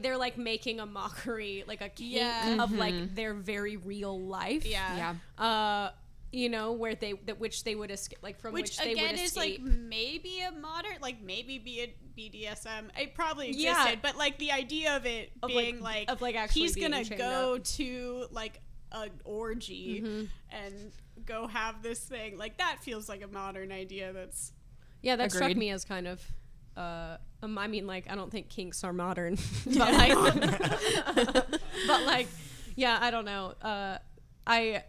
they're like making a mockery, like a kink of like their very real life. yeah. You know, where which they would escape, like from which they again would is like escape. maybe a modern, like maybe be a BDSM. It probably existed, but like the idea of it being like actually he's being gonna chained go up. to like an orgy and go have this thing, like that feels like a modern idea. That's Yeah, that struck Agreed. me as kind of I mean, like, I don't think kinks are modern, but like, but like, yeah, I don't know. I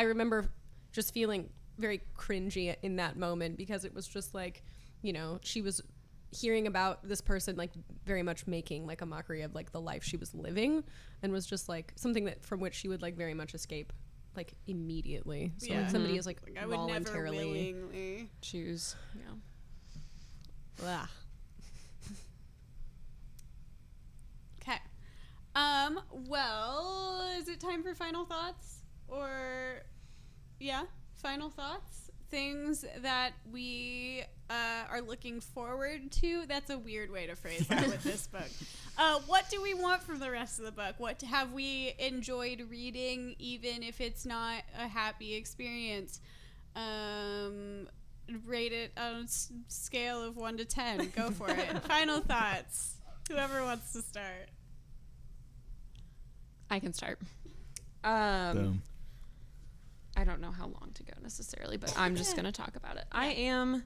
remember just feeling very cringy in that moment, because it was just like, you know, she was hearing about this person like very much making like a mockery of like the life she was living, and was just like something that from which she would like very much escape like immediately. So like, somebody is like I would never voluntarily willingly. Choose. Yeah. Blah. Okay. Well, is it time for final thoughts? Or, yeah, final thoughts? Things that we are looking forward to? That's a weird way to phrase that with this book. What do we want from the rest of the book? What have we enjoyed reading, even if it's not a happy experience? Rate it on a scale of 1 to 10. Go for it. Final thoughts. Whoever wants to start. I can start. Boom. I don't know how long to go necessarily, but I'm just going to talk about it. I am,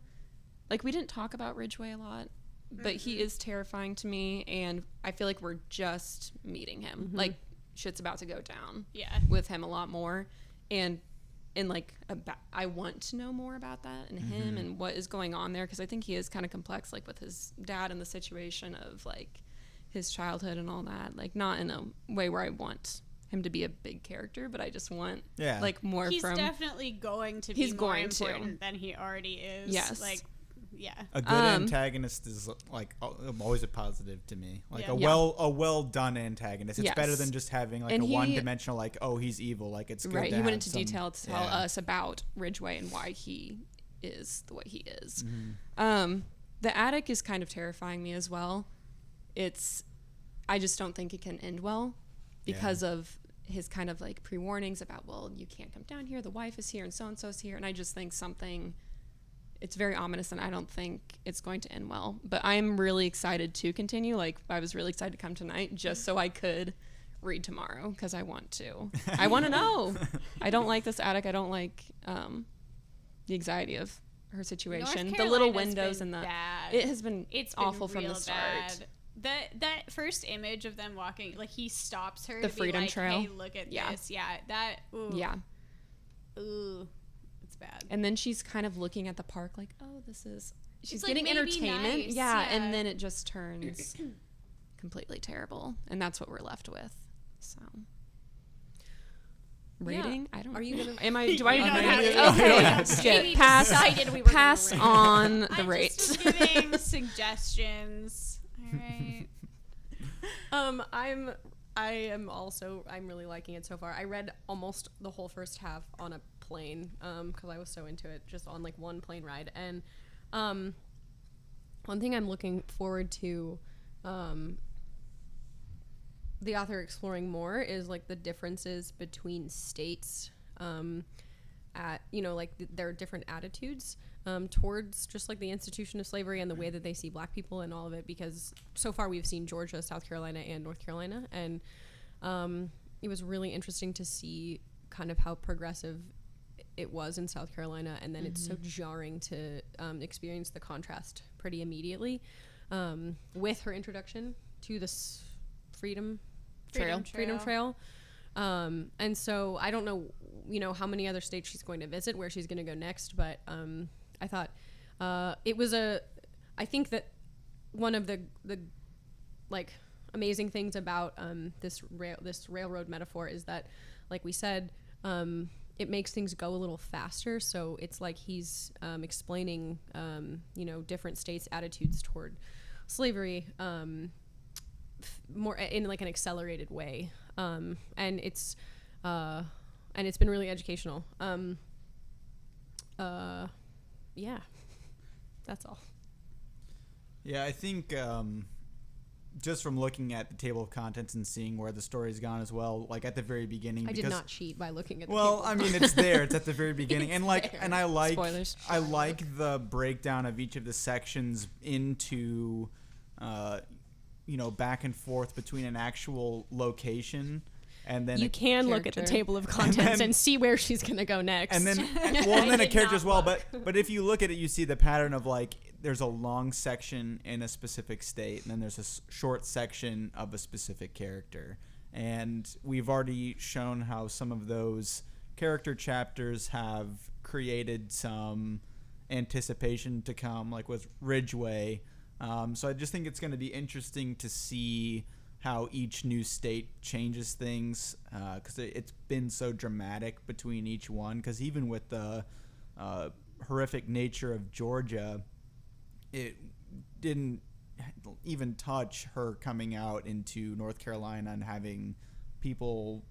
we didn't talk about Ridgway a lot, but he is terrifying to me, and I feel like we're just meeting him. Mm-hmm. Shit's about to go down Yeah. with him a lot more, and I want to know more about that and him and what is going on there, because I think he is kind of complex, with his dad and the situation of, his childhood and all that, not in a way where I want him to be a big character, but I just want more he's from... He's definitely going to be more important than he already is. Yes. Yeah. A good antagonist is always a positive to me. A well done antagonist. It's better than just having a one-dimensional he's evil. It's good. Right. He went into detail to tell us about Ridgway and why he is the way he is. Mm-hmm. The attic is kind of terrifying me as well. I just don't think it can end well because of his kind of pre-warnings about, well, you can't come down here. The wife is here and so-and-so's here. And I just think it's very ominous, and I don't think it's going to end well. But I'm really excited to continue. I was really excited to come tonight just so I could read tomorrow, because I want to. I want to know. I don't like this attic. I don't like the anxiety of her situation. The little windows and it has been awful from the start. Bad. That first image of them walking, he stops her the to Freedom be Trail. Hey, look at this. Yeah, that. Ooh. Yeah. Ooh. Bad. And then she's kind of looking at the park she's it's getting entertainment. Nice. Yeah, and then it just turns completely terrible, and that's what we're left with. So rating? I don't. Are you gonna? Am I? Do I? Okay. Skip. Pass on the rate. Just giving suggestions. All right. I'm really liking it so far. I read almost the whole first half on a plane because I was so into it, just on one plane ride. And one thing I'm looking forward to the author exploring more is the differences between states at their different attitudes towards just the institution of slavery and the way that they see black people and all of it, because so far we've seen Georgia, South Carolina, and North Carolina, and it was really interesting to see kind of how progressive it was in South Carolina, and then it's so jarring to experience the contrast pretty immediately with her introduction to this Freedom Trail. And so I don't know, how many other states she's going to visit, where she's going to go next, but I thought I think that one of the amazing things about this railroad metaphor is that, like we said, it makes things go a little faster. So it's he's explaining, different states' attitudes toward slavery more in an accelerated way, and it's been really educational. Yeah, that's all. Yeah, I think just from looking at the table of contents and seeing where the story's gone as well, at the very beginning. I did not cheat by looking at the well, table. I mean, it's there. It's at the very beginning. And and I like spoilers. I like the breakdown of each of the sections into back and forth between an actual location. And then you can look at the table of contents and see where she's going to go next. And then, and then a character as well. But if you look at it, you see the pattern of there's a long section in a specific state, and then there's a short section of a specific character. And we've already shown how some of those character chapters have created some anticipation to come, with Ridgway. So I just think it's going to be interesting to see how each new state changes things, because it's been so dramatic between each one. Because even with the horrific nature of Georgia, it didn't even touch her coming out into North Carolina and having people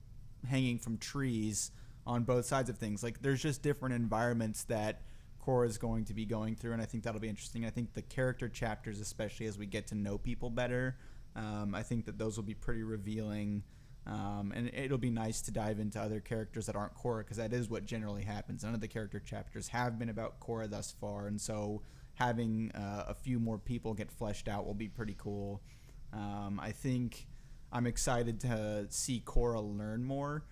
hanging from trees on both sides of things. Like, there's just different environments that Cora is going to be going through, and I think that'll be interesting. I think the character chapters, especially as we get to know people better, I think that those will be pretty revealing, and it'll be nice to dive into other characters that aren't Cora, because that is what generally happens. None of the character chapters have been about Cora thus far, and so having a few more people get fleshed out will be pretty cool. I think I'm excited to see Cora learn more,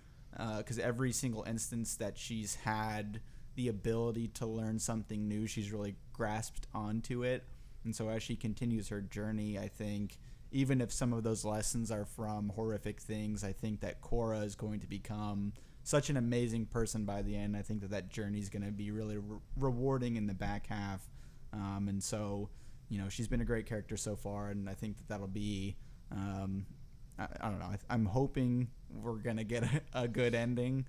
because every single instance that she's had the ability to learn something new, she's really grasped onto it. And so as she continues her journey, I think even if some of those lessons are from horrific things, I think that Cora is going to become such an amazing person by the end. I think that journey is going to be really rewarding in the back half. And so, she's been a great character so far, and I think that that'll be, I don't know. I'm hoping we're going to get a good ending.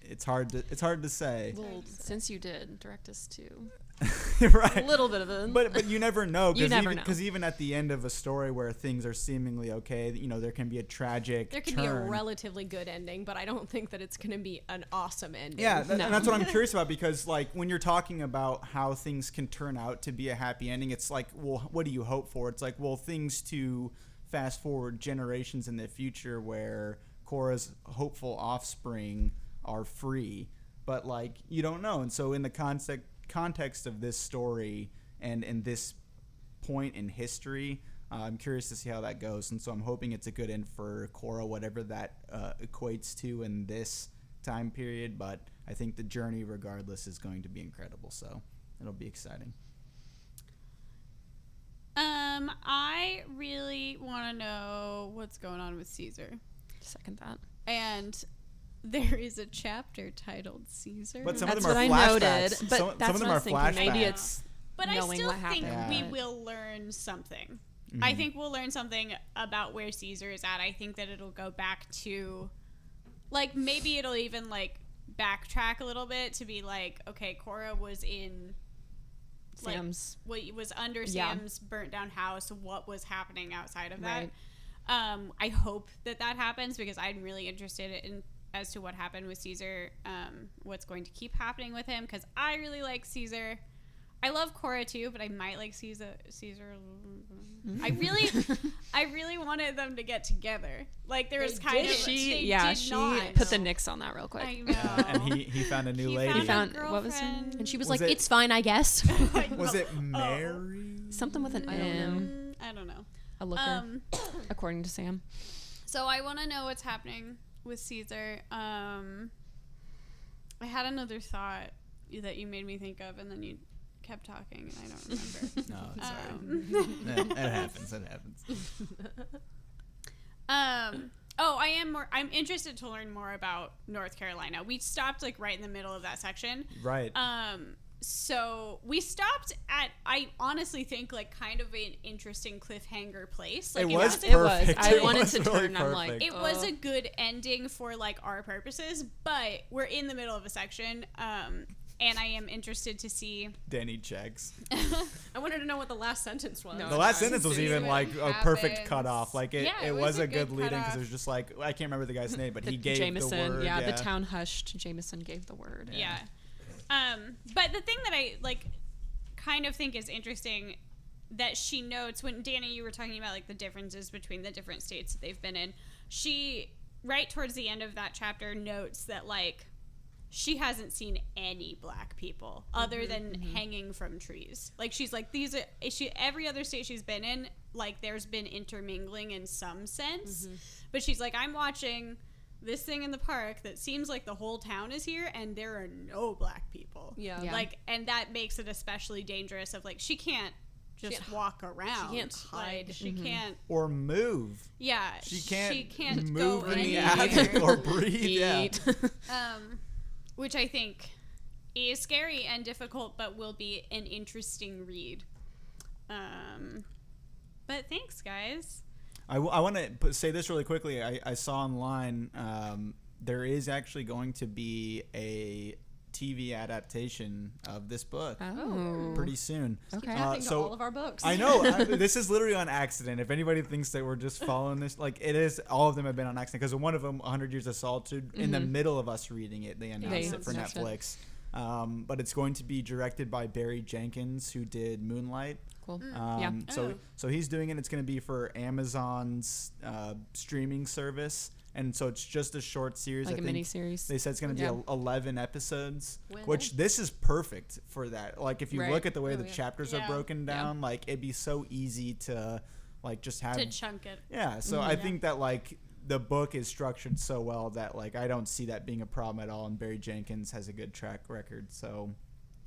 It's hard to say. Well, since you did direct us to right. a little bit of it, but you never know. You never know. Because even at the end of a story where things are seemingly okay, there can be a tragic There can be a relatively good ending, but I don't think that it's going to be an awesome ending. Yeah, and that's what I'm curious about, because when you're talking about how things can turn out to be a happy ending, it's like, well, what do you hope for? It's like, well, things to fast forward generations in the future where Cora's hopeful offspring are free, but you don't know. And so in the context of this story and in this point in history, I'm curious to see how that goes. And so I'm hoping it's a good end for Cora, whatever that equates to in this time period. But I think the journey regardless is going to be incredible, so it'll be exciting. I really want to know what's going on with Caesar. Second that. And there is a chapter titled Caesar. But some That's of them are what I flashbacks. noted. But some that's of them what I are was thinking. flashbacks. Maybe it's But I knowing still what think happened. we will learn something. Mm-hmm. I think we'll learn something about where Caesar is at. I think that it'll go back to, maybe it'll even, backtrack a little bit to be okay, Cora was in Sam's. Was under Sam's burnt down house. What was happening outside of that? Right. I hope that happens, because I'm really interested in as to what happened with Caesar, what's going to keep happening with him, because I really like Caesar. I love Cora too, but I might like Caesar. I really wanted them to get together. There was kind of She not. put the nix on that real quick. I know. And he found a new lady. He found what was her name? And she was Was like, it- it's fine, I guess. Was it Mary? Something with an M. I don't know. A looker, according to Sam. So I want to know what's happening with Caesar. I had another thought that you made me think of, and then you kept talking, and I don't remember. No, it's alright. It happens. I'm interested to learn more about North Carolina. We stopped right in the middle of that section. Right. So we stopped at, I honestly think kind of an interesting cliffhanger place. It was It was. perfect. I It wanted was to really turn. I'm like, perfect. It was a good ending for our purposes, but we're in the middle of a section. And I am interested to see. Danny checks. I wanted to know what the last sentence was. No, The last no, sentence was see even what a perfect happens. cutoff. It was a good good lead in, because cutoff. it was just I can't remember the guy's name, but he gave Jameson, the word. the town hushed. Jameson gave the word. Yeah. But the thing that I kind of think is interesting that she notes when Danny, you were talking about the differences between the different states that they've been in, she right towards the end of that chapter notes that she hasn't seen any black people other than hanging from trees. She's these are every other state she's been in, there's been intermingling in some sense, but she's I'm watching this thing in the park that seems like the whole town is here and there are no black people. Yeah. And that makes it especially dangerous of she can't just walk around. She can't hide. She can't. Or move. Yeah. She can't go move in the anywhere. attic or breathe. Eat. Yeah. Which I think is scary and difficult, but will be an interesting read. But thanks, guys. I want to say this really quickly. I saw online there is actually going to be a TV adaptation of this book pretty soon. Okay. So all of our books. I know this is literally on accident. If anybody thinks that we're just following this, like it is, all of them have been on accident because one of them, 100 Years of Solitude, in the middle of us reading it, they announced it for Netflix. But it's going to be directed by Barry Jenkins, who did Moonlight. Cool. So he's doing it. It's going to be for Amazon's streaming service. And so it's just a short series. Like a mini-series. They said it's going to be 11 episodes, which this is perfect for that. Like if you look at the way the chapters are broken down, like it'd be so easy to like just have. To chunk it. Yeah. So I think that like the book is structured so well that like I don't see that being a problem at all. And Barry Jenkins has a good track record. So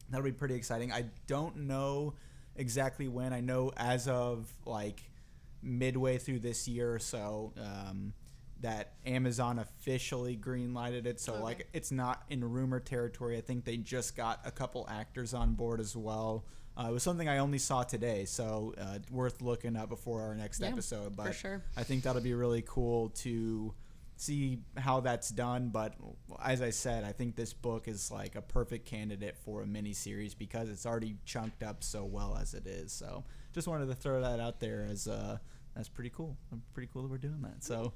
that'll be pretty exciting. I don't know exactly when. I know as of like midway through this year or so, that Amazon officially green-lighted it. So like it's not in rumor territory. I think they just got a couple actors on board as well. It was something I only saw today, so worth looking up before our next episode. But for sure. I think that'll be really cool to see how that's done. But as I said, I think this book is like a perfect candidate for a mini-series because it's already chunked up so well as it is. So just wanted to throw that out there as that's pretty cool. Pretty cool that we're doing that. So.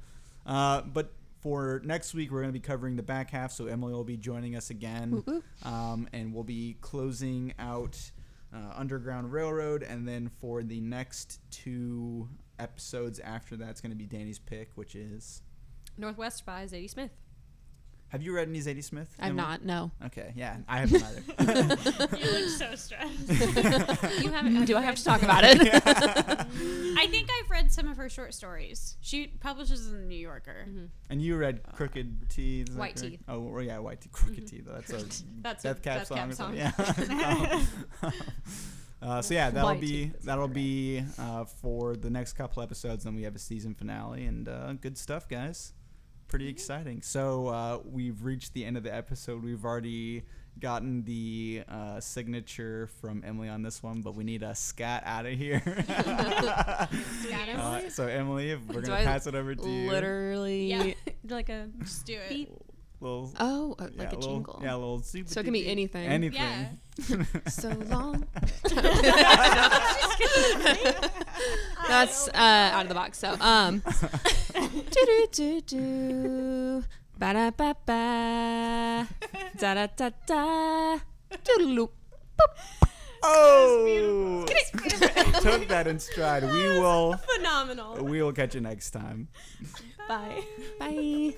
But for next week, we're going to be covering the back half, so Emily will be joining us again, and we'll be closing out Underground Railroad, and then for the next 2 episodes after that, it's going to be Danny's pick, which is Northwest by Zadie Smith. Have you read any Zadie Smith? I've not, no. Okay, yeah, I haven't either. You look so stressed. You haven't? Do I have to talk about it? I think I've read some of her short stories. She publishes in the New Yorker. And you read Crooked Teeth? White Teeth. Oh, well, yeah, White Teeth. Crooked Teeth. That's a Death Cab song or something. Yeah. So yeah, that'll be for the next couple episodes. Then we have a season finale and good stuff, guys. Pretty exciting. So we've reached the end of the episode. We've already gotten the signature from Emily on this one, but we need a scat out of here. So Emily, we're gonna pass it over to you. Literally, like a just do it. Little, like a jingle. Yeah, a little super. So it can be anything. Anything. Yeah. So long. That's out of the box. So do do do ba da ba ba da da da da doodle. Oh, took that in stride. We will phenomenal. We will catch you next time. Bye. Bye.